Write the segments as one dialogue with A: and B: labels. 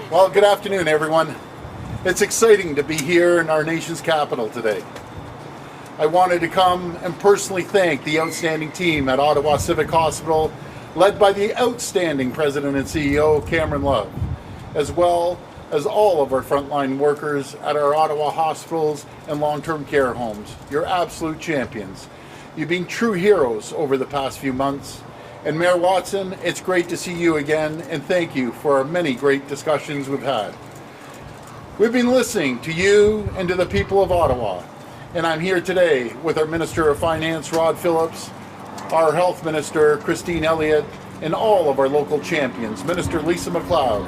A: Well, good afternoon, everyone. It's exciting to be here in our nation's capital today. I wanted to come and personally thank the outstanding team at Ottawa Civic Hospital, led by the outstanding President and CEO, Cameron Love, as well as all of our frontline workers at our Ottawa hospitals and long-term care homes. You're absolute champions. You've been true heroes over the past few months. And Mayor Watson, it's great to see you again, and thank you for our many great discussions we've had. We've been listening to you and to the people of Ottawa, and I'm here today with our Minister of Finance, Rod Phillips, our Health Minister, Christine Elliott, and all of our local champions, Minister Lisa MacLeod,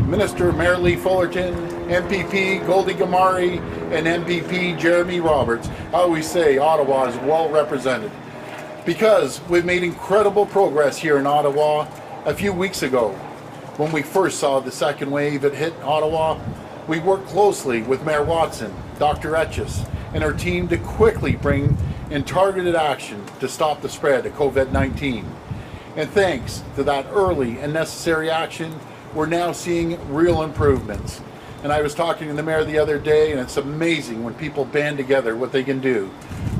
A: Minister Marilee Fullerton, MPP Goldie Gamari, and MPP Jeremy Roberts. I always say Ottawa is well represented, because we've made incredible progress here in Ottawa. A few weeks ago, when we first saw the second wave that hit Ottawa, we worked closely with Mayor Watson, Dr. Etches, and our team to quickly bring in targeted action to stop the spread of COVID-19. And thanks to that early and necessary action, we're now seeing real improvements. And I was talking to the mayor the other day, and it's amazing when people band together what they can do.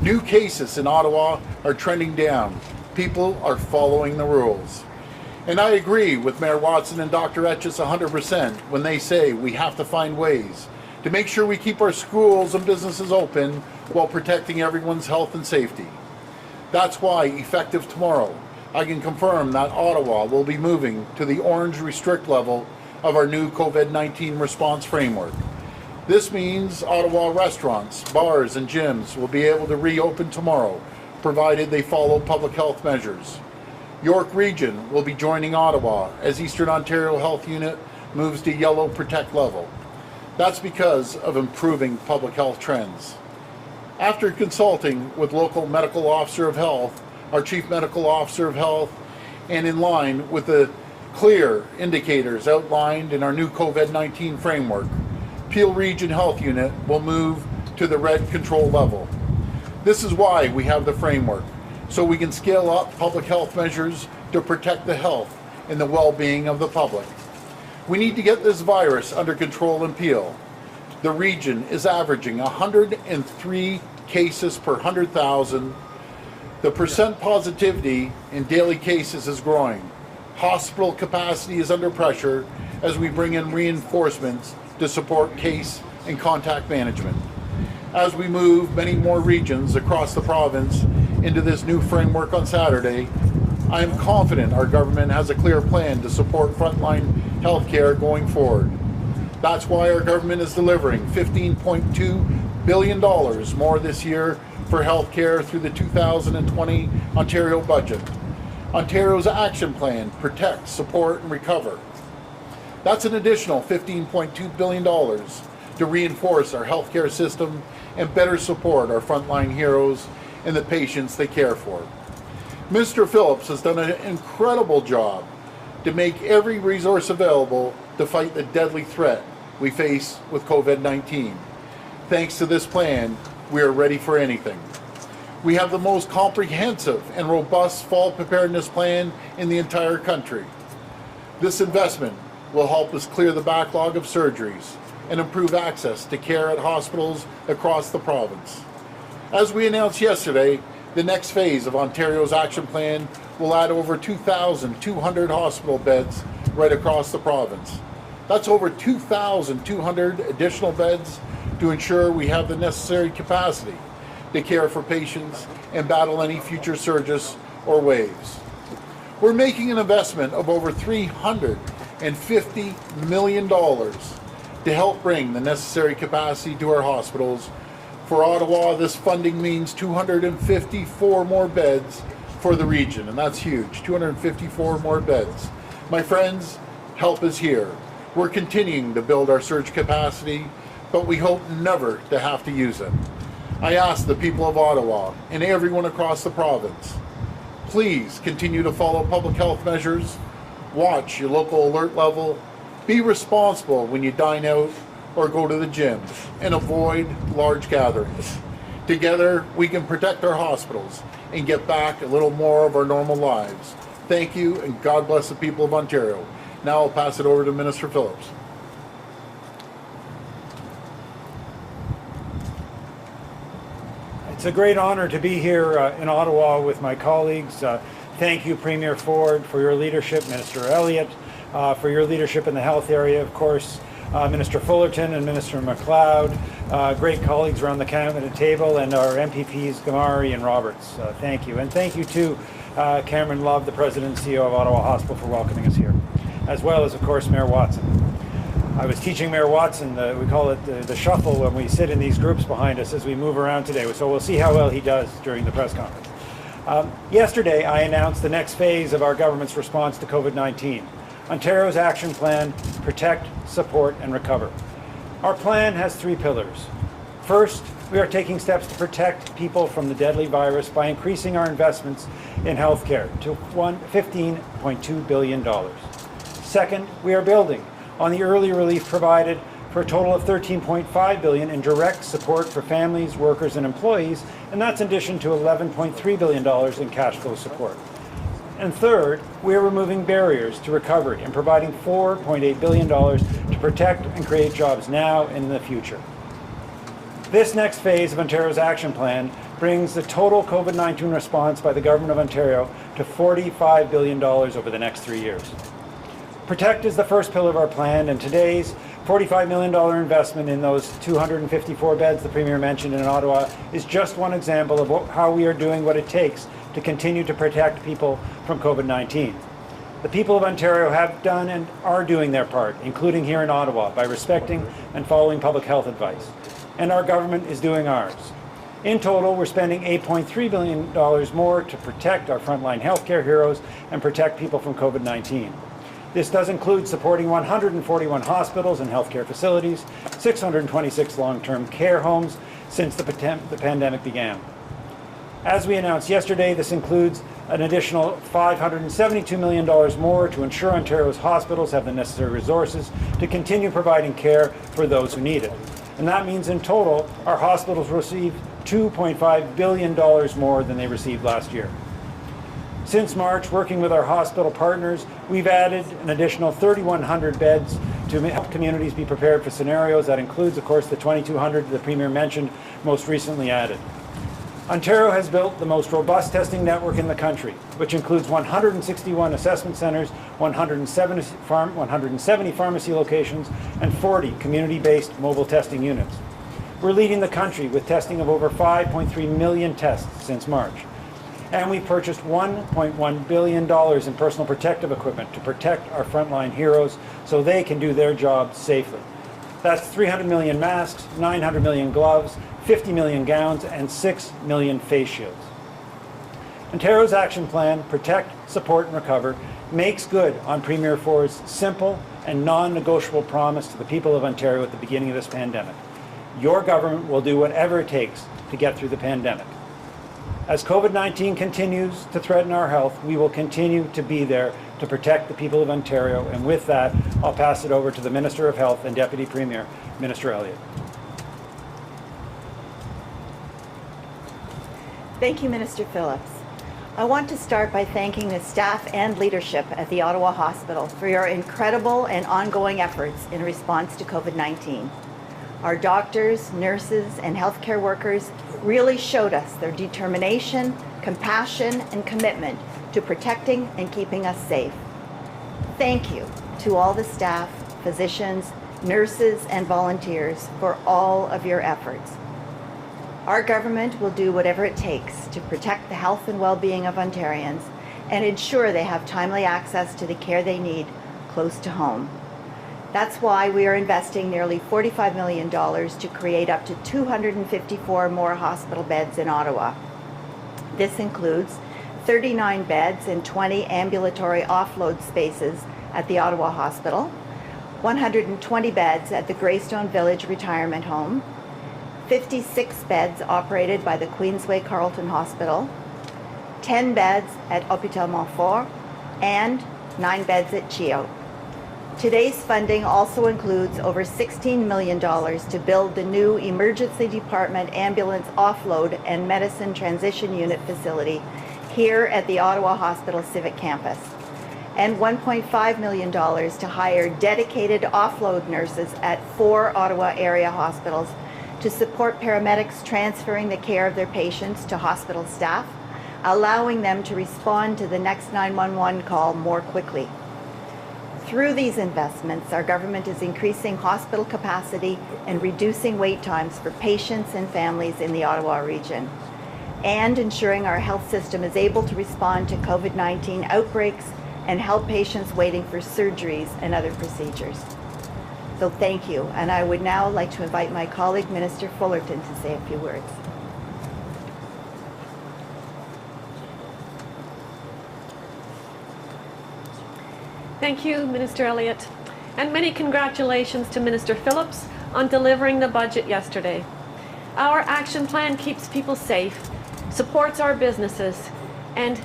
A: New cases in Ottawa are trending down. People are following the rules. And I agree with Mayor Watson and Dr. Etches 100% when they say we have to find ways to make sure we keep our schools and businesses open while protecting everyone's health and safety. That's why, effective tomorrow, I can confirm that Ottawa will be moving to the orange restrict level of our new COVID-19 response framework. This means Ottawa restaurants, bars, and gyms will be able to reopen tomorrow, provided they follow public health measures. York Region will be joining Ottawa as Eastern Ontario Health Unit moves to yellow protect level. That's because of improving public health trends. After consulting with local medical officer of health, our chief medical officer of health, and in line with the clear indicators outlined in our new COVID-19 framework, Peel Region Health Unit will move to the red control level. This is why we have the framework, so we can scale up public health measures to protect the health and the well-being of the public. We need to get this virus under control in Peel. The region is averaging 103 cases per 100,000. The percent positivity in daily cases is growing. Hospital capacity is under pressure as we bring in reinforcements to support case and contact management. As we move many more regions across the province into this new framework on Saturday, I am confident our government has a clear plan to support frontline healthcare going forward. That's why our government is delivering $15.2 billion more this year for healthcare through the 2020 Ontario budget. Ontario's action plan, Protect, Support, and Recover. That's an additional $15.2 billion to reinforce our healthcare system and better support our frontline heroes and the patients they care for. Mr. Phillips has done an incredible job to make every resource available to fight the deadly threat we face with COVID-19. Thanks to this plan, we are ready for anything. We have the most comprehensive and robust fall preparedness plan in the entire country. This investment will help us clear the backlog of surgeries and improve access to care at hospitals across the province. As we announced yesterday, the next phase of Ontario's action plan will add over 2,200 hospital beds right across the province. That's over 2,200 additional beds to ensure we have the necessary capacity to care for patients and battle any future surges or waves. We're making an investment of over $350 million to help bring the necessary capacity to our hospitals. For Ottawa, this funding means 254 more beds for the region, and that's huge, 254 more beds. My friends, help is here. We're continuing to build our surge capacity, but we hope never to have to use it. I ask the people of Ottawa and everyone across the province, please continue to follow public health measures, watch your local alert level, be responsible when you dine out or go to the gym, and avoid large gatherings. Together, we can protect our hospitals and get back a little more of our normal lives. Thank you, and God bless the people of Ontario. Now I'll pass it over to Minister Phillips.
B: It's a great honor to be here in Ottawa with my colleagues. Thank you, Premier Ford, for your leadership, Minister Elliott, for your leadership in the health area, of course, Minister Fullerton and Minister MacLeod, great colleagues around the cabinet table, and our MPPs, Gamari and Roberts. Thank you. And thank you to Cameron Love, the President and CEO of Ottawa Hospital, for welcoming us here, as well as, of course, Mayor Watson. I was teaching Mayor Watson, we call it the shuffle when we sit in these groups behind us as we move around today, so we'll see how well he does during the press conference. Yesterday, I announced the next phase of our government's response to COVID-19, Ontario's action plan, Protect, Support and Recover. Our plan has three pillars. First, we are taking steps to protect people from the deadly virus by increasing our investments in healthcare to $15.2 billion. Second, we are building on the early relief provided for a total of $13.5 billion in direct support for families, workers and employees, and that's in addition to $11.3 billion in cash flow support. And third, we are removing barriers to recovery and providing $4.8 billion to protect and create jobs now and in the future. This next phase of Ontario's action plan brings the total COVID-19 response by the Government of Ontario to $45 billion over the next 3 years. Protect is the first pillar of our plan, and today's $45 million investment in those 254 beds the Premier mentioned in Ottawa is just one example of how we are doing what it takes to continue to protect people from COVID-19. The people of Ontario have done and are doing their part, including here in Ottawa, by respecting and following public health advice. And our government is doing ours. In total, we're spending $8.3 billion more to protect our frontline healthcare heroes and protect people from COVID-19. This does include supporting 141 hospitals and healthcare facilities, 626 long-term care homes since the pandemic began. As we announced yesterday, this includes an additional $572 million more to ensure Ontario's hospitals have the necessary resources to continue providing care for those who need it. And that means in total, our hospitals receive $2.5 billion more than they received last year. Since March, working with our hospital partners, we've added an additional 3,100 beds to help communities be prepared for scenarios. That includes, of course, the 2,200 the Premier mentioned most recently added. Ontario has built the most robust testing network in the country, which includes 161 assessment centres, 170 pharmacy locations, and 40 community-based mobile testing units. We're leading the country with testing of over 5.3 million tests since March. And we purchased $1.1 billion in personal protective equipment to protect our frontline heroes so they can do their jobs safely. That's 300 million masks, 900 million gloves, 50 million gowns, and 6 million face shields. Ontario's action plan, Protect, Support and Recover, makes good on Premier Ford's simple and non-negotiable promise to the people of Ontario at the beginning of this pandemic. Your government will do whatever it takes to get through the pandemic. As COVID-19 continues to threaten our health, we will continue to be there to protect the people of Ontario. And with that, I'll pass it over to the Minister of Health and Deputy Premier, Minister Elliott.
C: Thank you, Minister Phillips. I want to start by thanking the staff and leadership at the Ottawa Hospital for your incredible and ongoing efforts in response to COVID-19. Our doctors, nurses, and healthcare workers really showed us their determination, compassion, and commitment to protecting and keeping us safe. Thank you to all the staff, physicians, nurses, and volunteers for all of your efforts. Our government will do whatever it takes to protect the health and well-being of Ontarians and ensure they have timely access to the care they need close to home. That's why we are investing nearly $45 million to create up to 254 more hospital beds in Ottawa. This includes 39 beds and 20 ambulatory offload spaces at the Ottawa Hospital, 120 beds at the Greystone Village Retirement Home, 56 beds operated by the Queensway Carleton Hospital, 10 beds at Hôpital Montfort, and 9 beds at CHEO. Today's funding also includes over $16 million to build the new Emergency Department Ambulance Offload and Medicine Transition Unit facility here at the Ottawa Hospital Civic Campus, and $1.5 million to hire dedicated offload nurses at 4 Ottawa area hospitals to support paramedics transferring the care of their patients to hospital staff, allowing them to respond to the next 911 call more quickly. Through these investments, our government is increasing hospital capacity and reducing wait times for patients and families in the Ottawa region, and ensuring our health system is able to respond to COVID-19 outbreaks and help patients waiting for surgeries and other procedures. So thank you, and I would now like to invite my colleague, Minister Fullerton, to say a few words.
D: Thank you, Minister Elliott, and many congratulations to Minister Phillips on delivering the budget yesterday. Our action plan keeps people safe, supports our businesses, and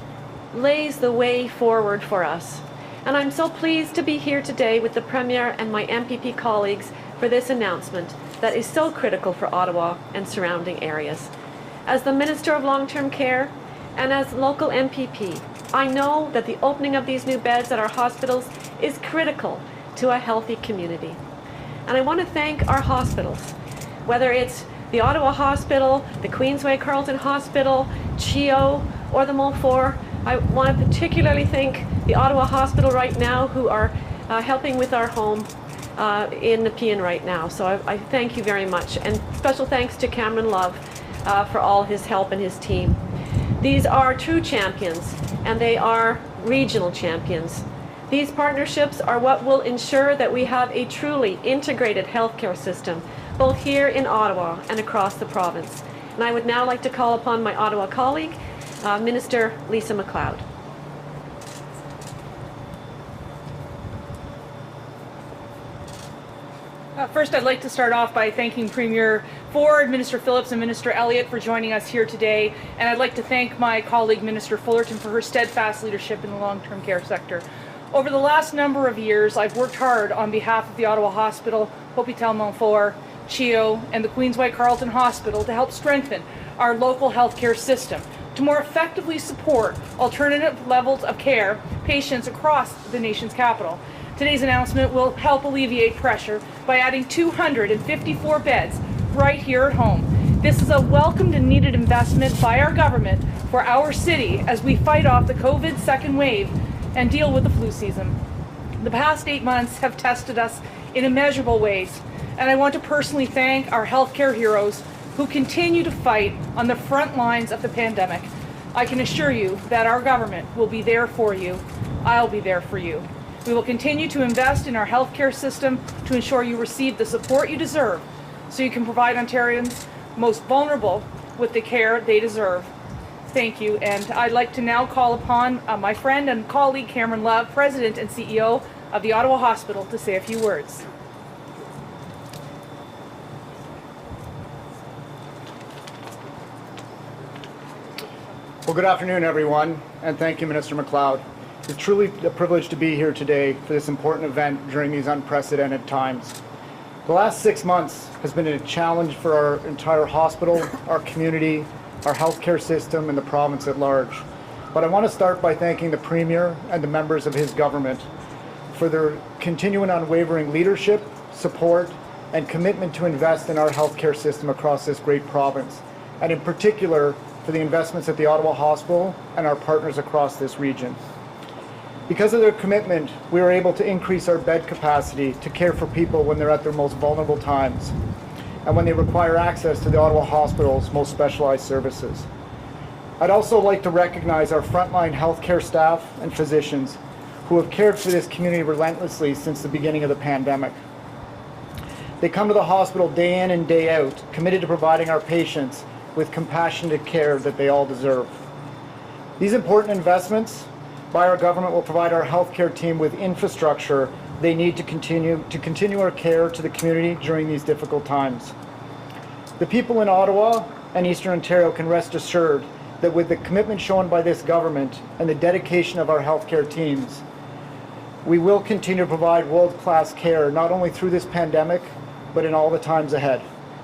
D: lays the way forward for us. And I'm so pleased to be here today with the Premier and my MPP colleagues for this announcement that is so critical for Ottawa and surrounding areas. As the Minister of Long-Term Care and as local MPP, I know that the opening of these new beds at our hospitals is critical to a healthy community. And I want to thank our hospitals, whether it's the Ottawa Hospital, the Queensway Carleton Hospital, CHEO, or the Montfort. I want to particularly thank the Ottawa Hospital right now, who are helping with our home in Nepean right now. So I thank you very much. And special thanks to Cameron Love for all his help and his team. These are true champions, and they are regional champions. These partnerships are what will ensure that we have a truly integrated healthcare system, both here in Ottawa and across the province. And I would now like to call upon my Ottawa colleague, Minister Lisa MacLeod.
E: First, I'd like to start off by thanking Premier Ford, Minister Phillips, and Minister Elliott for joining us here today. And I'd like to thank my colleague, Minister Fullerton, for her steadfast leadership in the long-term care sector. Over the last number of years, I've worked hard on behalf of the Ottawa Hospital, Hôpital Montfort, CHEO, and the Queensway Carleton Hospital to help strengthen our local healthcare system, to more effectively support alternative levels of care patients across the nation's capital. Today's announcement will help alleviate pressure by adding 254 beds right here at home. This is a welcomed and needed investment by our government for our city as we fight off the COVID second wave and deal with the flu season. The past 8 months have tested us in immeasurable ways, and I want to personally thank our healthcare heroes who continue to fight on the front lines of the pandemic. I can assure you that our government will be there for you. I'll be there for you. We will continue to invest in our healthcare system to ensure you receive the support you deserve so you can provide Ontarians most vulnerable with the care they deserve. Thank you, and I'd like to now call upon my friend and colleague Cameron Love, President and CEO of the Ottawa Hospital, to say a few words.
F: Well, good afternoon, everyone, and thank you, Minister MacLeod. It's truly a privilege to be here today for this important event during these unprecedented times. The last 6 months has been a challenge for our entire hospital, our community, our healthcare system, and the province at large. But I want to start by thanking the Premier and the members of his government for their continuing unwavering leadership, support, and commitment to invest in our healthcare system across this great province, and in particular for the investments at the Ottawa Hospital and our partners across this region. Because of their commitment, we were able to increase our bed capacity to care for people when they're at their most vulnerable times and when they require access to the Ottawa Hospital's most specialized services. I'd also like to recognize our frontline healthcare staff and physicians who have cared for this community relentlessly since the beginning of the pandemic. They come to the hospital day in and day out, committed to providing our patients with compassionate care that they all deserve. These important investments by our government will provide our healthcare team with infrastructure they need to continue our care to the community during these difficult times. The people in Ottawa and Eastern Ontario can rest assured that with the commitment shown by this government and the dedication of our healthcare teams, we will continue to provide world-class care not only through this pandemic, but in all the times ahead.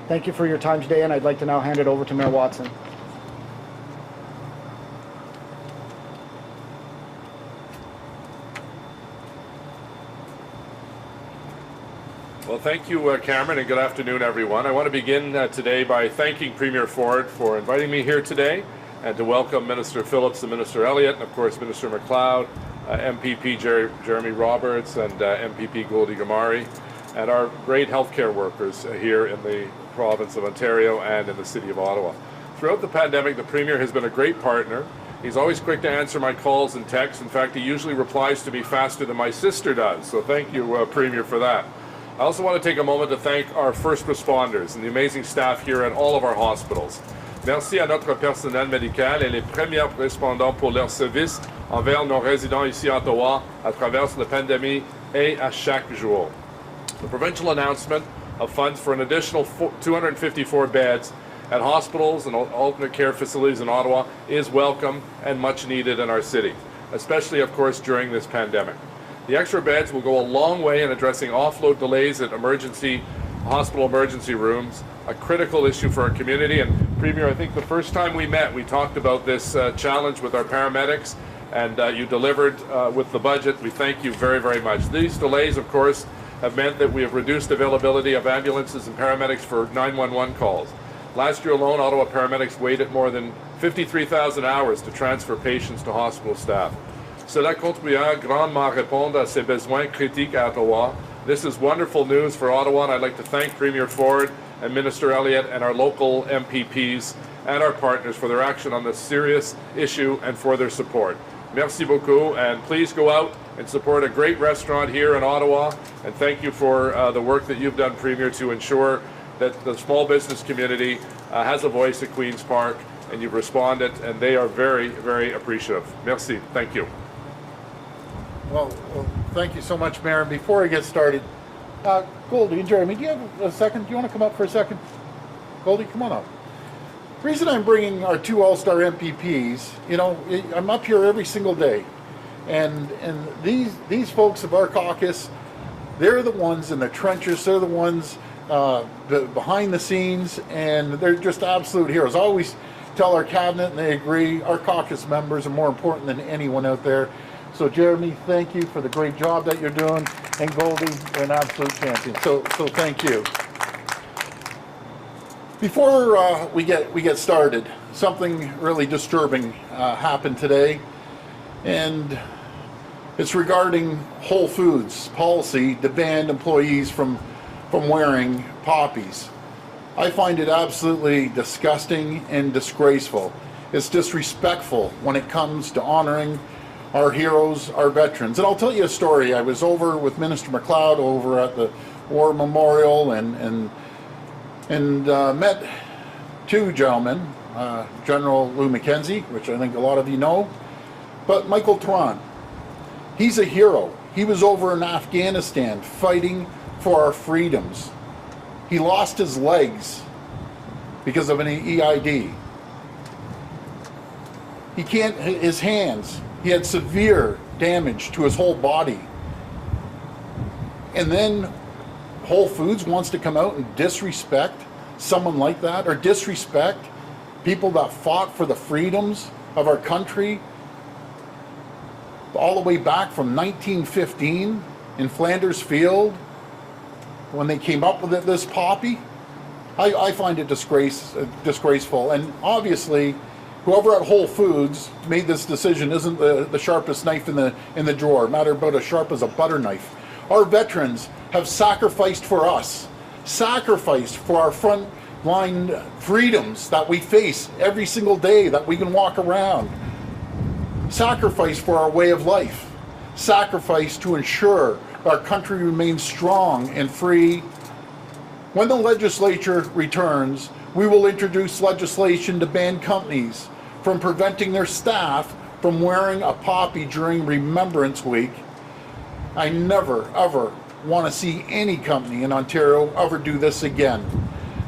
F: Thank you for your time today, and I'd like to now hand it over to Mayor Watson.
G: Well, thank you, Cameron, and good afternoon, everyone. I want to begin today by thanking Premier Ford for inviting me here today and to welcome Minister Phillips and Minister Elliott, and of course Minister MacLeod, MPP Jeremy Roberts, and MPP Goldie Gamari, and our great healthcare workers here in the province of Ontario and in the city of Ottawa. Throughout the pandemic, the Premier has been a great partner. He's always quick to answer my calls and texts. In fact, he usually replies to me faster than my sister does, so thank you, Premier, for that. I also want to take a moment to thank our first responders and the amazing staff here at all of our hospitals. Merci à notre personnel médical et les premiers respondants pour leur service envers nos résidents ici à Ottawa à travers la pandémie et à chaque jour. The provincial announcement of funds for an additional 254 beds at hospitals and alternate care facilities in Ottawa is welcome and much needed in our city, especially, of course, during this pandemic. The extra beds will go a long way in addressing offload delays at hospital emergency rooms, a critical issue for our community. And Premier, I think the first time we met, we talked about this challenge with our paramedics, and you delivered with the budget. We thank you very, very much. These delays, of course, have meant that we have reduced availability of ambulances and paramedics for 911 calls. Last year alone, Ottawa paramedics waited more than 53,000 hours to transfer patients to hospital staff. Cela contribuera grandement à répondre à ces besoins critiques à Ottawa. This is wonderful news for Ottawa, and I'd like to thank Premier Ford and Minister Elliott and our local MPPs and our partners for their action on this serious issue and for their support. Merci beaucoup, and please go out and support a great restaurant here in Ottawa, and thank you for the work that you've done, Premier, to ensure that the small business community has a voice at Queen's Park, and you've responded, and they are very, very appreciative. Merci. Thank you.
A: Well, thank you so much, Mayor. Before I get started, Goldie and Jeremy, do you have a second? Do you want to come up for a second? Goldie, come on up. The reason I'm bringing our two all-star MPPs, you know, I'm up here every single day, and these folks of our caucus, they're the ones in the trenches. They're the ones behind the scenes, and they're just absolute heroes. I always tell our cabinet, and they agree, our caucus members are more important than anyone out there. So Jeremy, thank you for the great job that you're doing, and Goldie, you're an absolute champion. So thank you. Before we get started, something really disturbing happened today, and it's regarding Whole Foods policy to ban employees from wearing poppies. I find it absolutely disgusting and disgraceful. It's disrespectful when it comes to honoring our heroes, our veterans. And I'll tell you a story. I was over with Minister MacLeod over at the War Memorial and met two gentlemen, General Lou Mackenzie, which I think a lot of you know, but Michael Tron. He's a hero. He was over in Afghanistan fighting for our freedoms. He lost his legs because of an EID. His hands, he had severe damage to his whole body. And then Whole Foods wants to come out and disrespect someone like that, or disrespect people that fought for the freedoms of our country all the way back from 1915 in Flanders Field when they came up with this poppy. I find it disgraceful, and obviously whoever at Whole Foods made this decision isn't the sharpest knife in the drawer, matter about as sharp as a butter knife. Our veterans have sacrificed for us, sacrificed for our front line freedoms that we face every single day that we can walk around, sacrifice for our way of life, sacrifice to ensure our country remains strong and free. When the legislature returns, we will introduce legislation to ban companies from preventing their staff from wearing a poppy during Remembrance Week. I never, ever want to see any company in Ontario ever do this again.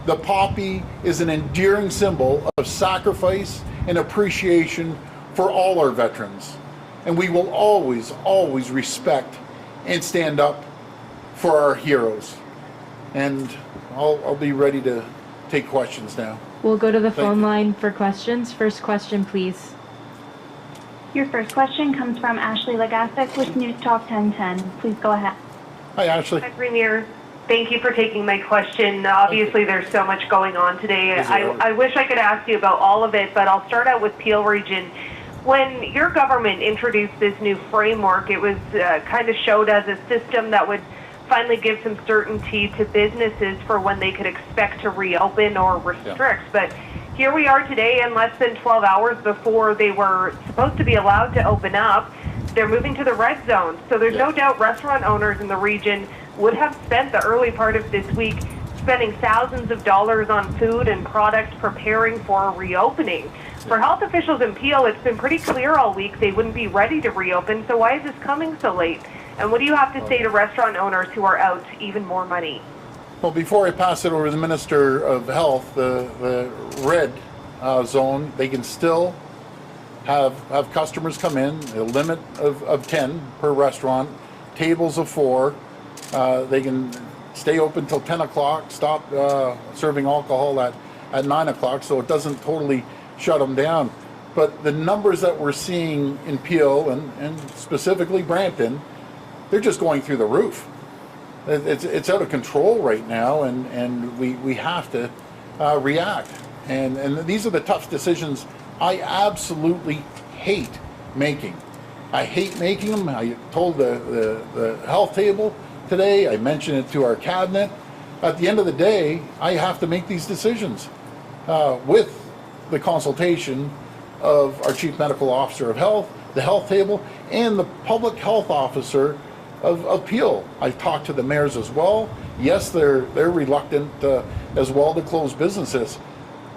A: The poppy is an endearing symbol of sacrifice and appreciation for all our veterans. And we will always, always respect and stand up for our heroes. And I'll be ready to take questions now.
H: We'll go to the phone line for questions. First question, please.
I: Your first question comes from Ashley Legasic with News Talk 1010. Please go ahead.
A: Hi, Ashley.
I: Hi, Premier.
J: Thank you for taking my question. Obviously, there's so much going on today. I wish I could ask you about all of it, but I'll start out with Peel Region. When your government introduced this new framework, it was kind of showed as a system that would finally give some certainty to businesses for when they could expect to reopen or restrict. But here we are today, and less than 12 hours before they were supposed to be allowed to open up, they're moving to the red zone. So there's no doubt restaurant owners in the region would have spent the early part of this week spending thousands of dollars on food and products preparing for a reopening. For health officials in Peel, it's been pretty clear all week they wouldn't be ready to reopen, so why is this coming so late? And what do you have to say to restaurant owners who are out even more money?
A: Well, before I pass it over to the Minister of Health, the red zone, they can still have customers come in, a limit of 10 per restaurant, tables of 4. They can stay open till 10 o'clock, stop serving alcohol at 9 o'clock, so it doesn't totally shut them down. But the numbers that we're seeing in Peel and specifically Brampton, they're just going through the roof. It's out of control right now, and we have to react. And these are the tough decisions I absolutely hate making. I hate making them. I told the health table today, I mentioned it to our cabinet. At the end of the day, I have to make these decisions with the consultation of our Chief Medical Officer of Health, the health table, and the Public Health Officer of Peel. I've talked to the mayors as well. Yes, they're reluctant as well to close businesses.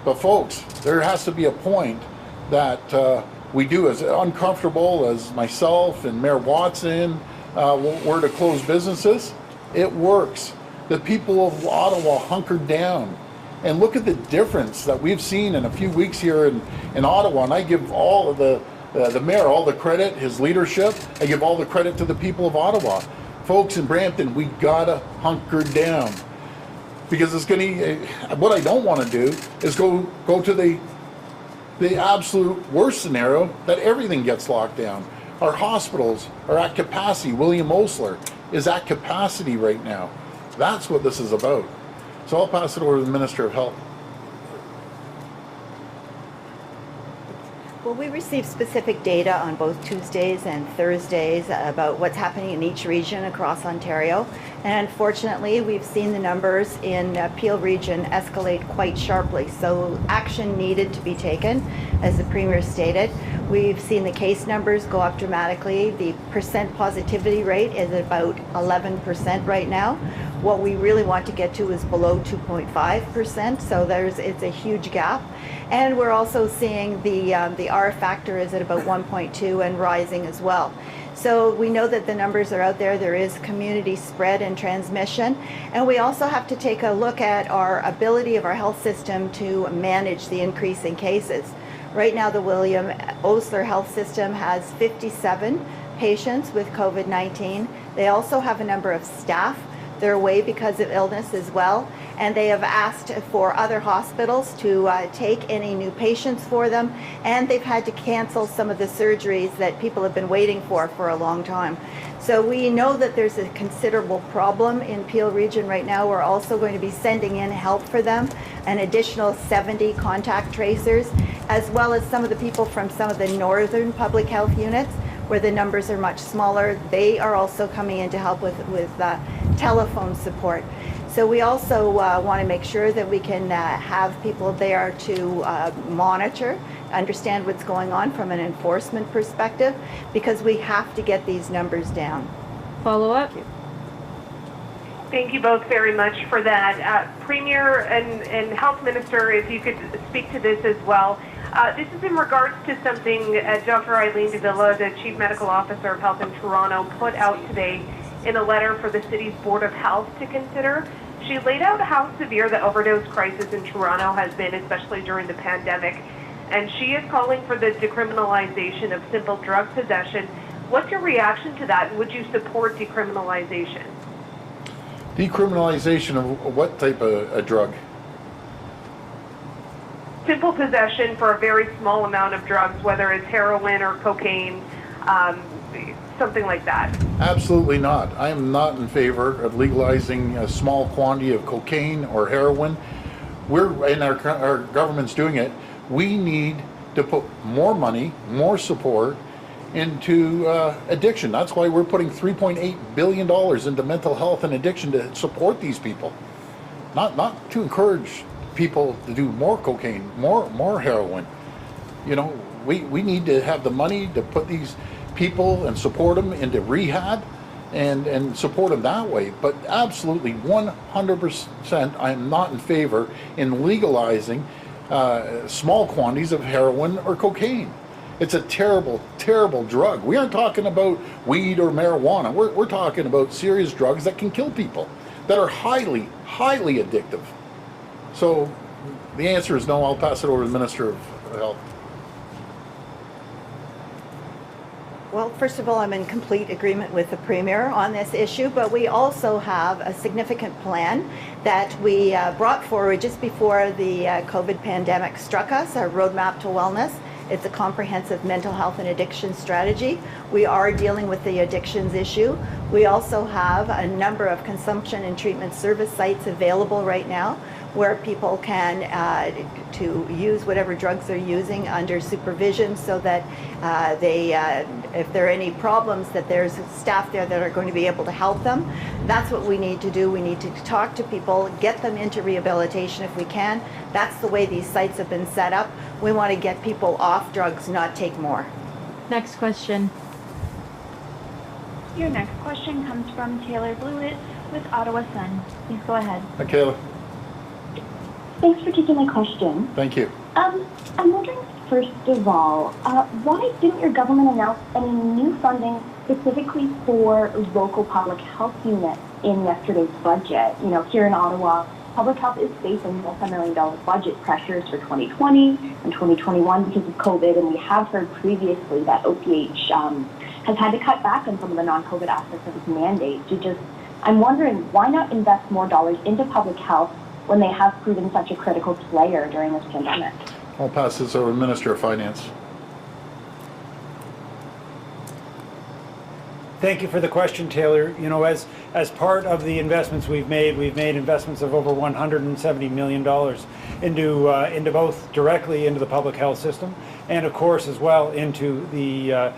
A: But folks, there has to be a point that we do, as uncomfortable as myself and Mayor Watson were to close businesses. It works. The people of Ottawa hunkered down. And look at the difference that we've seen in a few weeks here in Ottawa. And I give all of the mayor all the credit, his leadership. I give all the credit to the people of Ottawa. Folks in Brampton, we gotta hunker down. Because it's gonna, what I don't wanna do is go to the absolute worst scenario that everything gets locked down. Our hospitals are at capacity. William Osler is at capacity right now. That's what this is about. So I'll pass it over to the Minister of Health.
C: Well, we received specific data on both Tuesdays and Thursdays about what's happening in each region across Ontario. And unfortunately, we've seen the numbers in Peel region escalate quite sharply. So action needed to be taken, as the Premier stated. We've seen the case numbers go up dramatically. The percent positivity rate is about 11% right now. What we really want to get to is below 2.5%. So it's a huge gap. And we're also seeing the R factor is at about 1.2 and rising as well. So we know that the numbers are out there. There is community spread and transmission. And we also have to take a look at our ability of our health system to manage the increase in cases. Right now, the William Osler Health System has 57 patients with COVID-19. They also have a number of staff. They're away because of illness as well. And they have asked for other hospitals to take any new patients for them. And they've had to cancel some of the surgeries that people have been waiting for a long time. So we know that there's a considerable problem in Peel region right now. We're also going to be sending in help for them, an additional 70 contact tracers, as well as some of the people from some of the northern public health units where the numbers are much smaller. They are also coming in to help with telephone support. So we also want to make sure that we can have people there to monitor, understand what's going on from an enforcement perspective, because we have to get these numbers down.
H: Follow up?
J: Thank you both very much for that. Premier and Health Minister, if you could speak to this as well. This is in regards to something Dr. Eileen de Villa, the Chief Medical Officer of Health in Toronto, put out today in a letter for the city's Board of Health to consider. She laid out how severe the overdose crisis in Toronto has been, especially during the pandemic, and she is calling for the decriminalization of simple drug possession. What's your reaction to that, and would you support decriminalization?
A: Decriminalization of what type of a drug?
J: Simple possession for a very small amount of drugs, whether it's heroin or cocaine, something like that?
A: Absolutely not. I am not in favor of legalizing a small quantity of cocaine or heroin. Our government's doing it. We need to put more money, more support into addiction. That's why we're putting $3.8 billion into mental health and addiction to support these people. Not to encourage people to do more cocaine, more heroin. You know, we need to have the money to put these people and support them into rehab and support them that way. But absolutely 100% I am not in favor in legalizing small quantities of heroin or cocaine. It's a terrible, terrible drug. We aren't talking about weed or marijuana. We're talking about serious drugs that can kill people, that are highly, highly addictive. So the answer is no. I'll pass it over to the Minister of Health.
C: Well, first of all, I'm in complete agreement with the Premier on this issue, but we also have a significant plan that we brought forward just before the COVID pandemic struck us, our Roadmap to Wellness. It's a comprehensive mental health and addiction strategy. We are dealing with the addictions issue. We also have a number of consumption and treatment service sites available right now where people can to use whatever drugs they're using under supervision, so that if there are any problems, that there's staff there that are going to be able to help them. That's what we need to do. We need to talk to people, get them into rehabilitation if we can. That's the way these sites have been set up. We want to get people off drugs, not take more.
H: Next question.
I: Your next question comes from Taylor Blewett with Ottawa Sun. Please go ahead.
A: Hi, Kayla.
I: Thanks for taking my question.
A: Thank you.
I: I'm wondering, first of all, why didn't your government announce any new funding specifically for local public health units in yesterday's budget? You know, here in Ottawa, public health is facing multi-million-dollar budget pressures for 2020 and 2021 because of COVID, and we have heard previously that OPH has had to cut back on some of the non-COVID aspects of its mandate. I'm wondering, why not invest more dollars into public health when they have proven such a critical player during this pandemic?
A: I'll pass this over to the Minister of Finance.
B: Thank you for the question, Taylor. You know, as part of the investments we've made investments of over $170 million into both directly into the public health system, and of course as well into the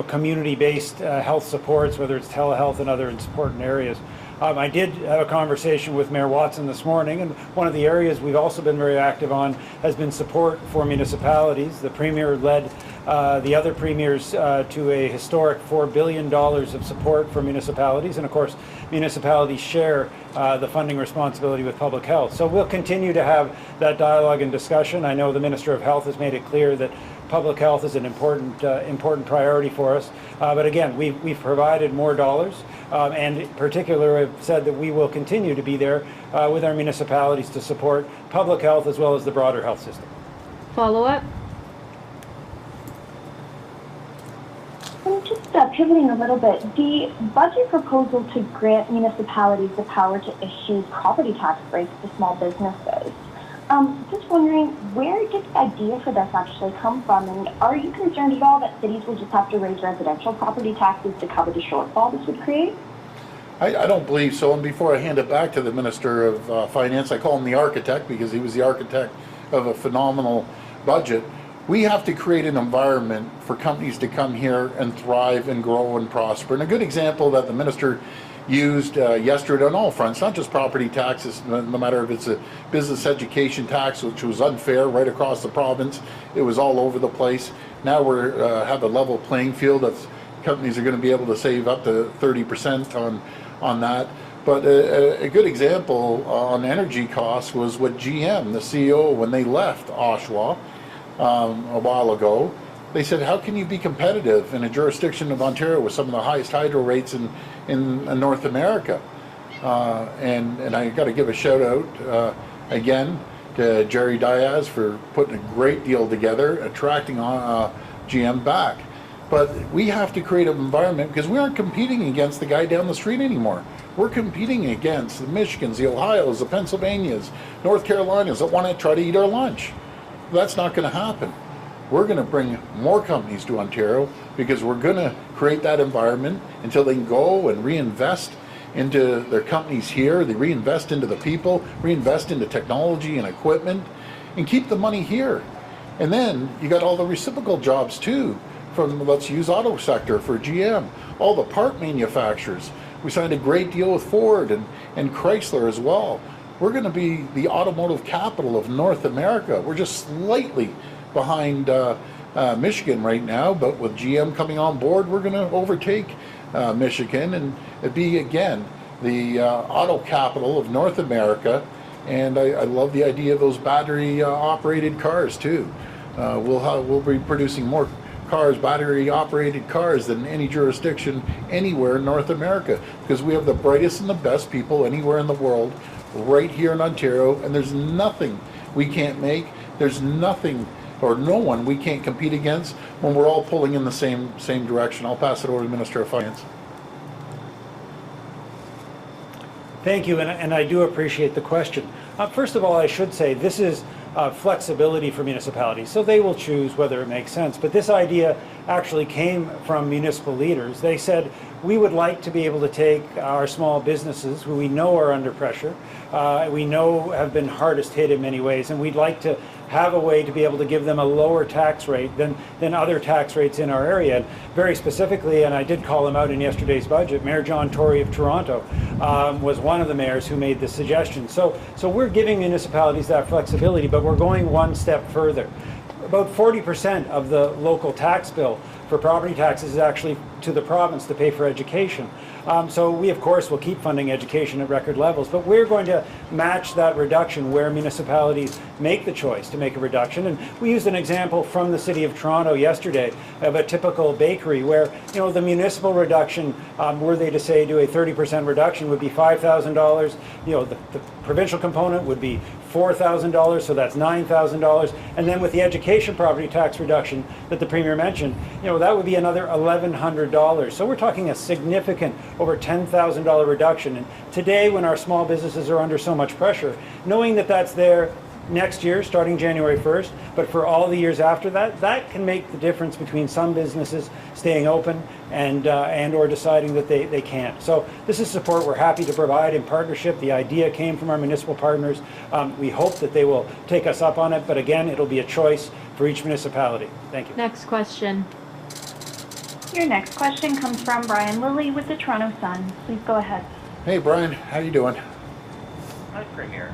B: community-based health supports, whether it's telehealth and other important areas. I did have a conversation with Mayor Watson this morning, and one of the areas we've also been very active on has been support for municipalities. The Premier led the other premiers to a historic $4 billion of support for municipalities, and of course municipalities share the funding responsibility with public health. So we'll continue to have that dialogue and discussion. I know the Minister of Health has made it clear that public health is an important priority for us. But again, we've provided more dollars, and in particular have said that we will continue to be there with our municipalities to support public health as well as the broader health system.
H: Follow-up.
I: Just pivoting a little bit, the budget proposal to grant municipalities the power to issue property tax breaks to small businesses. Just wondering, where did the idea for this actually come from, and are you concerned at all that cities will just have to raise residential property taxes to cover the shortfall this would create?
A: I don't believe so, and before I hand it back to the Minister of Finance, I call him the architect because he was the architect of a phenomenal budget. We have to create an environment for companies to come here and thrive and grow and prosper. And a good example that the Minister used yesterday on all fronts, not just property taxes, no matter if it's a business education tax, which was unfair right across the province. It was all over the place. Now we have a level playing field that companies are going to be able to save up to 30% on that. But a good example on energy costs was what GM, the CEO, when they left Oshawa a while ago, they said, how can you be competitive in a jurisdiction of Ontario with some of the highest hydro rates in North America? And I got to give a shout out again to Jerry Diaz for putting a great deal together, attracting GM back. But we have to create an environment, because we aren't competing against the guy down the street anymore. We're competing against the Michigans, the Ohios, the Pennsylvanias, North Carolinas that want to try to eat our lunch. That's not going to happen. We're going to bring more companies to Ontario because we're going to create that environment until they can go and reinvest into their companies here. They reinvest into the people, reinvest into technology and equipment, and keep the money here. And then you got all the reciprocal jobs too, from, let's use auto sector for GM, all the part manufacturers. We signed a great deal with Ford and Chrysler as well. We're going to be the automotive capital of North America. We're just slightly behind Michigan right now, but with GM coming on board, we're going to overtake Michigan and be again the auto capital of North America. And I love the idea of those battery operated cars too. We'll be producing more cars, battery operated cars, than any jurisdiction anywhere in North America, because we have the brightest and the best people anywhere in the world right here in Ontario, and there's nothing we can't make. There's nothing or no one we can't compete against when we're all pulling in the same direction. I'll pass it over to the Minister of Finance.
B: Thank you, and I do appreciate the question. First of all, I should say this is flexibility for municipalities, so they will choose whether it makes sense. But this idea actually came from municipal leaders. They said, we would like to be able to take our small businesses, who we know are under pressure, we know have been hardest hit in many ways, and we'd like to have a way to be able to give them a lower tax rate than other tax rates in our area. And very specifically, and I did call him out in yesterday's budget, Mayor John Tory of Toronto was one of the mayors who made this suggestion. So we're giving municipalities that flexibility, but we're going one step further. About 40% of the local tax bill for property taxes is actually to the province to pay for education. So we, of course, will keep funding education at record levels, but we're going to match that reduction where municipalities make the choice to make a reduction. And we used an example from the City of Toronto yesterday of a typical bakery where, the municipal reduction, were they to say do a 30% reduction, would be $5,000. The provincial component would be $4,000, so that's $9,000. And then with the education property tax reduction that the Premier mentioned, that would be another $1,100. So we're talking a significant, over $10,000 reduction. And today, when our small businesses are under so much pressure, knowing that that's there next year, starting January 1st, but for all the years after that, that can make the difference between some businesses staying open and or deciding that they can't. So this is support we're happy to provide in partnership. The idea came from our municipal partners. We hope that they will take us up on it, but again, it'll be a choice for each municipality. Thank you.
H: Next question.
I: Your next question comes from Brian Lilly with the Toronto Sun. Please go ahead.
A: Hey Brian, how you doing?
K: Hi, Premier.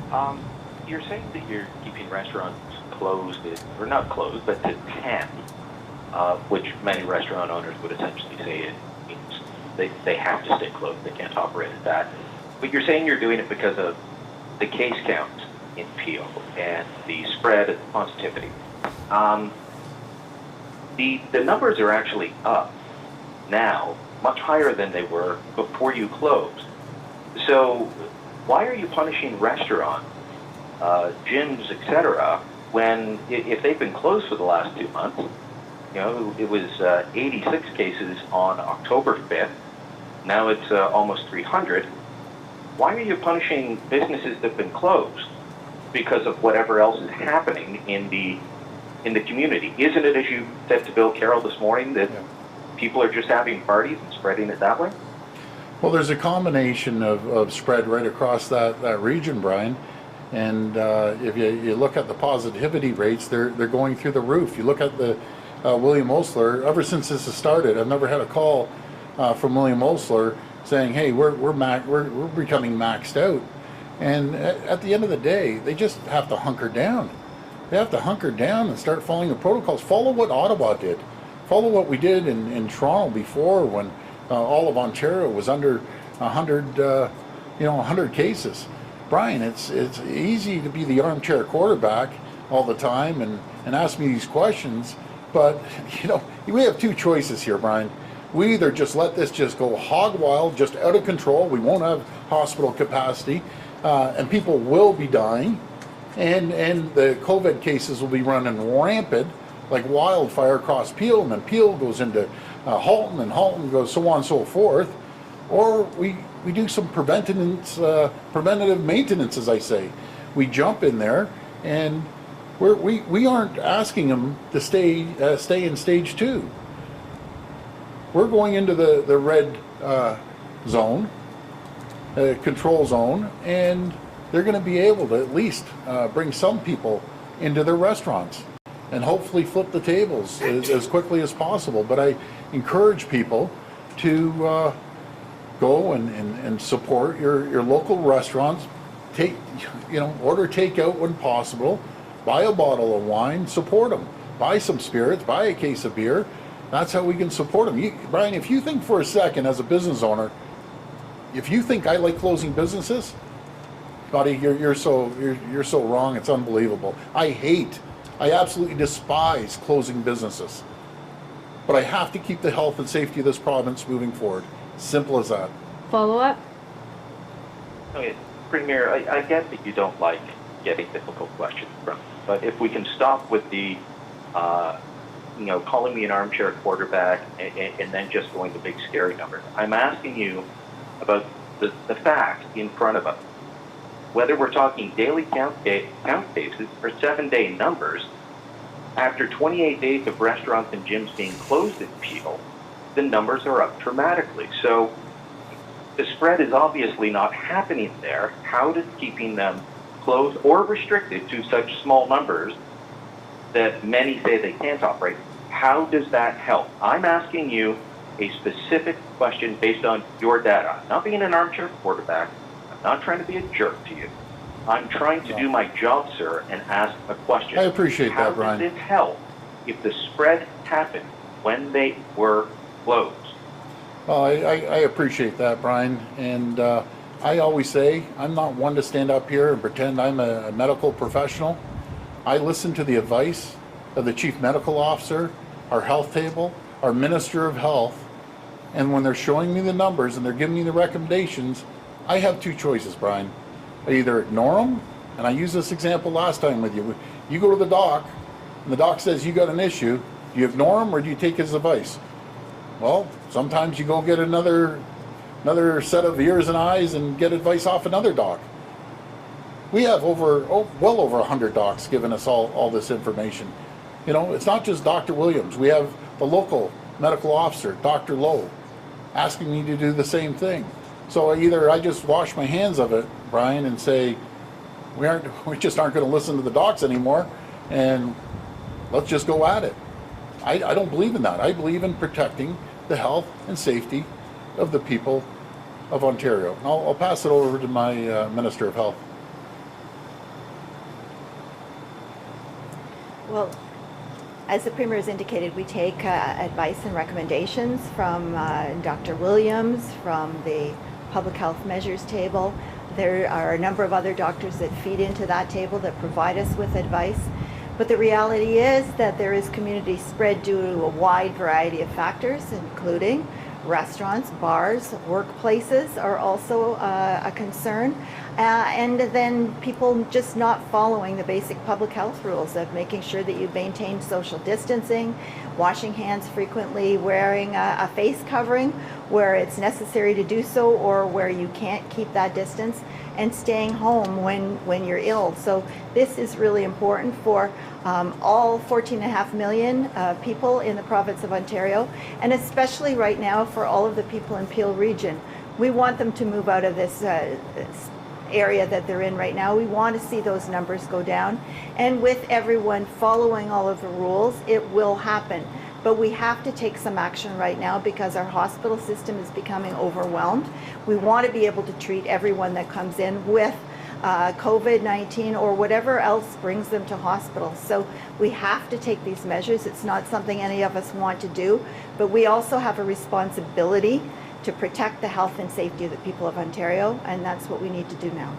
K: You're saying that you're keeping restaurants closed, or not closed, but to 10, which many restaurant owners would essentially say it means they have to stay closed, they can't operate at that. But you're saying you're doing it because of the case count in Peel and the spread of positivity. The numbers are actually up now, much higher than they were before you closed. So why are you punishing restaurants, gyms, etc., when if they've been closed for the last 2 months? It was 86 cases on October 5th. Now it's almost 300. Why are you punishing businesses that have been closed because of whatever else is happening in the community? Isn't it, as you said to Bill Carroll this morning, that people are just having parties and spreading it that way?
A: Well, there's a combination of spread right across that region, Brian. And if you look at the positivity rates, they're going through the roof. You look at the William Osler. Ever since this has started, I've never had a call from William Osler saying, "Hey, we're becoming maxed out." And at the end of the day, they just have to hunker down. They have to hunker down and start following the protocols. Follow what Ottawa did. Follow what we did in Toronto before, when all of Ontario was under 100 cases. Brian, it's easy to be the armchair quarterback all the time and ask me these questions, but we have two choices here, Brian. We either just let this just go hog wild, just out of control. We won't have hospital capacity, and people will be dying, and the COVID cases will be running rampant like wildfire across Peel, and then Peel goes into Halton, and Halton goes so on and so forth. Or we do some preventative maintenance, as I say. We jump in there and We aren't asking them to stay in stage 2. We're going into the red zone, control zone, and they're going to be able to at least bring some people into their restaurants and hopefully flip the tables as quickly as possible. But I encourage people to go and support your local restaurants. Order takeout when possible. Buy a bottle of wine, support them. Buy some spirits, buy a case of beer. That's how we can support them. Brian, if you think for a second as a business owner, if you think I like closing businesses, buddy, you're so wrong. It's unbelievable. I absolutely despise closing businesses. But I have to keep the health and safety of this province moving forward. Simple as that.
H: Follow up?
K: Okay, Premier, I get that you don't like getting difficult questions from me, but if we can stop with the, calling me an armchair quarterback and then just going to big scary numbers. I'm asking you about the facts in front of us. Whether we're talking daily count cases or 7-day numbers, after 28 days of restaurants and gyms being closed in Peel, the numbers are up dramatically. So the spread is obviously not happening there. How does keeping them closed or restricted to such small numbers that many say they can't operate, how does that help? I'm asking you a specific question based on your data. I'm not being an armchair quarterback. I'm not trying to be a jerk to you. I'm trying to do my job, sir, and ask a question.
A: I appreciate that, Brian.
K: How does it help if the spread happened when they were closed?
A: Well, I appreciate that, Brian. And I always say I'm not one to stand up here and pretend I'm a medical professional. I listen to the advice of the Chief Medical Officer, our health table, our Minister of Health, and when they're showing me the numbers and they're giving me the recommendations, I have two choices, Brian. I either ignore them, and I used this example last time with you. You go to the doc, and the doc says you got an issue. Do you ignore him or do you take his advice? Well, sometimes you go get another set of ears and eyes and get advice off another doc. We have well over 100 docs giving us all this information. You know, it's not just Dr. Williams. We have the local medical officer, Dr. Lowe, asking me to do the same thing. So either I just wash my hands of it, Brian, and say we just aren't going to listen to the docs anymore, and let's just go at it. I don't believe in that. I believe in protecting the health and safety of the people of Ontario. I'll pass it over to my Minister of Health.
C: Well, as the Premier has indicated, we take advice and recommendations from Dr. Williams, from the Public Health Measures Table. There are a number of other doctors that feed into that table that provide us with advice. But the reality is that there is community spread due to a wide variety of factors, including restaurants, bars, workplaces are also a concern. And then people just not following the basic public health rules of making sure that you maintain social distancing, washing hands frequently, wearing a face covering where it's necessary to do so or where you can't keep that distance, and staying home when you're ill. So this is really important for all 14.5 million people in the province of Ontario, and especially right now for all of the people in Peel region. We want them to move out of this area that they're in right now. We want to see those numbers go down, and with everyone following all of the rules, it will happen. But we have to take some action right now because our hospital system is becoming overwhelmed. We want to be able to treat everyone that comes in with COVID-19 or whatever else brings them to hospital. So we have to take these measures. It's not something any of us want to do, but we also have a responsibility to protect the health and safety of the people of Ontario, and that's what we need to do now.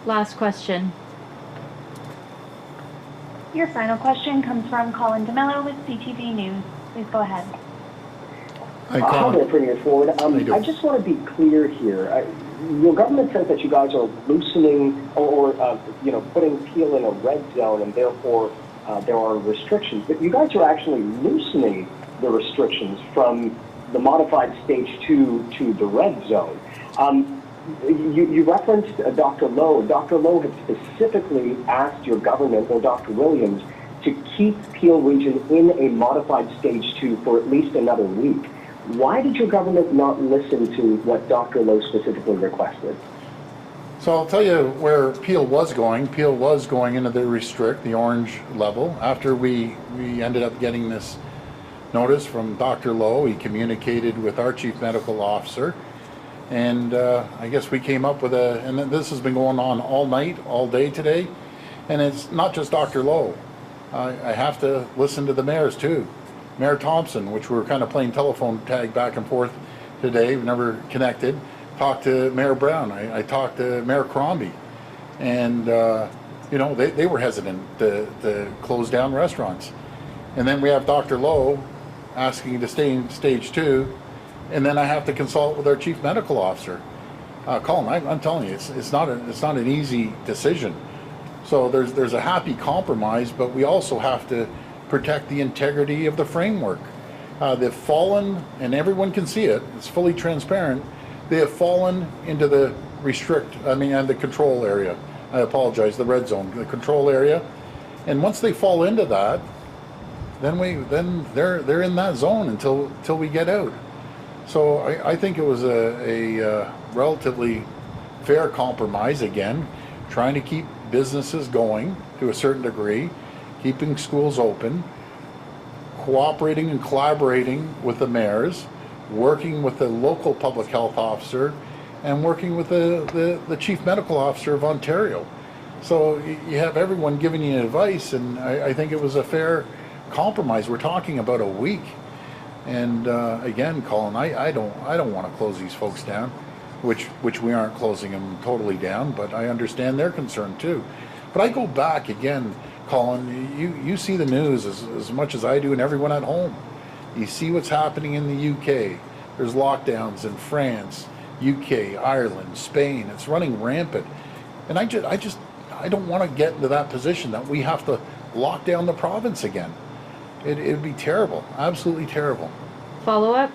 H: Last question.
I: Your final question comes from Colin DeMello with CTV News. Please go ahead.
A: Hi,
L: Hi there, Premier Ford. I just want to be clear here. Your government says that you guys are loosening or putting Peel in a red zone, and therefore there are restrictions. But you guys are actually loosening the restrictions from the modified stage 2 to the red zone. You referenced Dr. Lowe. Dr. Lowe had specifically asked your government, or Dr. Williams, to keep Peel Region in a modified stage 2 for at least another week. Why did your government not listen to what Dr. Lowe specifically requested?
A: So I'll tell you where Peel was going. Peel was going into the restrict, the orange level. After we ended up getting this notice from Dr. Lowe, he communicated with our chief medical officer. And I guess we came up with and this has been going on all night, all day today. And it's not just Dr. Lowe. I have to listen to the mayors too. Mayor Thompson, which we were kind of playing telephone tag back and forth today, we never connected. Talked to Mayor Brown. I talked to Mayor Crombie. And, you know, they were hesitant to close down restaurants. And then we have Dr. Lowe asking to stay in stage 2. And then I have to consult with our chief medical officer. Colin, I'm telling you, it's not an easy decision. So there's a happy compromise, but we also have to protect the integrity of the framework. They've fallen, and everyone can see it. It's fully transparent. They have fallen into the and the control area. I apologize, the red zone, the control area. And once they fall into that, then they're in that zone until we get out. So I think it was a relatively fair compromise, again, trying to keep businesses going to a certain degree, keeping schools open, cooperating and collaborating with the mayors, working with the local public health officer, and working with the chief medical officer of Ontario. So you have everyone giving you advice, and I think it was a fair compromise. We're talking about a week. And again, Colin, I don't want to close these folks down, which we aren't closing them totally down, but I understand their concern too. But I go back again, Colin, you see the news as much as I do, and everyone at home. You see what's happening in the UK. There's lockdowns in France, UK, Ireland, Spain. It's running rampant. And I don't want to get into that position that we have to lock down the province again. It'd be terrible, absolutely terrible.
H: Follow-up?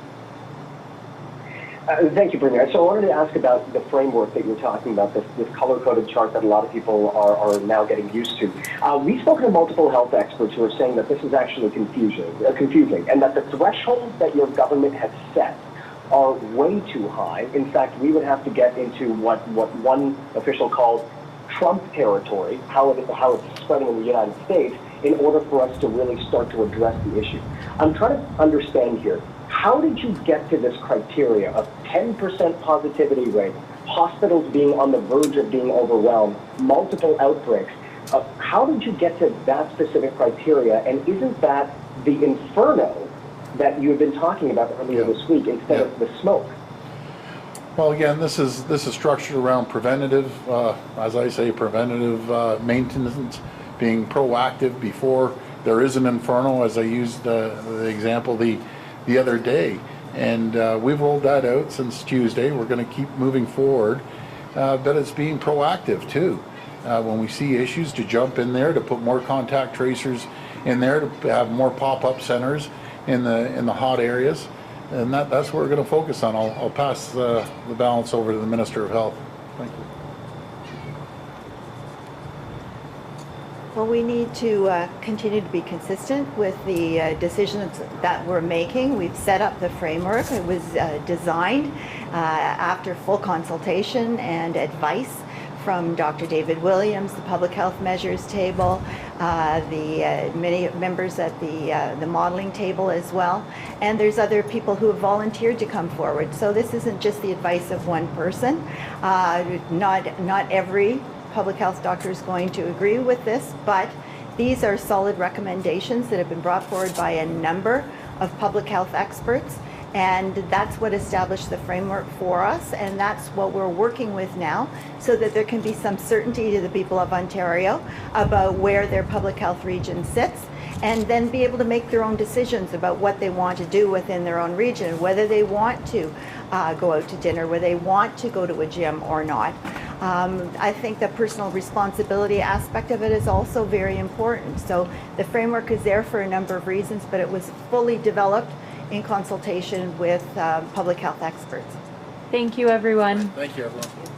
L: Thank you, Premier. So I wanted to ask about the framework that you're talking about, this color-coded chart that a lot of people are now getting used to. We've spoken to multiple health experts who are saying that this is actually confusing, and that the thresholds that your government has set are way too high. In fact, we would have to get into what one official called Trump territory, how it's spreading in the United States, in order for us to really start to address the issue. I'm trying to understand here, how did you get to this criteria of 10% positivity rate, hospitals being on the verge of being overwhelmed, multiple outbreaks? How did you get to that specific criteria, and isn't that the inferno that you have been talking about earlier this week instead of the smoke?
A: Well, again, this is structured around preventative, as I say, preventative maintenance, being proactive before there is an inferno, as I used the example the other day. And we've rolled that out since Tuesday. We're going to keep moving forward, but it's being proactive too. When we see issues, to jump in there, to put more contact tracers in there, to have more pop-up centers in the hot areas. And that's what we're going to focus on. I'll pass the balance over to the Minister of Health. Thank you.
C: Well, we need to continue to be consistent with the decisions that we're making. We've set up the framework. It was designed after full consultation and advice from Dr. David Williams, the Public Health Measures Table, the many members at the modeling table as well. And there's other people who have volunteered to come forward. So this isn't just the advice of one person. Not every public health doctor is going to agree with this, but these are solid recommendations that have been brought forward by a number of public health experts, and that's what established the framework for us, and that's what we're working with now, so that there can be some certainty to the people of Ontario about where their public health region sits, and then be able to make their own decisions about what they want to do within their own region, whether they want to go out to dinner, whether they want to go to a gym or not. I think the personal responsibility aspect of it is also very important. So the framework is there for a number of reasons, but it was fully developed in consultation with public health experts.
H: Thank you, everyone.
A: Thank you, everyone.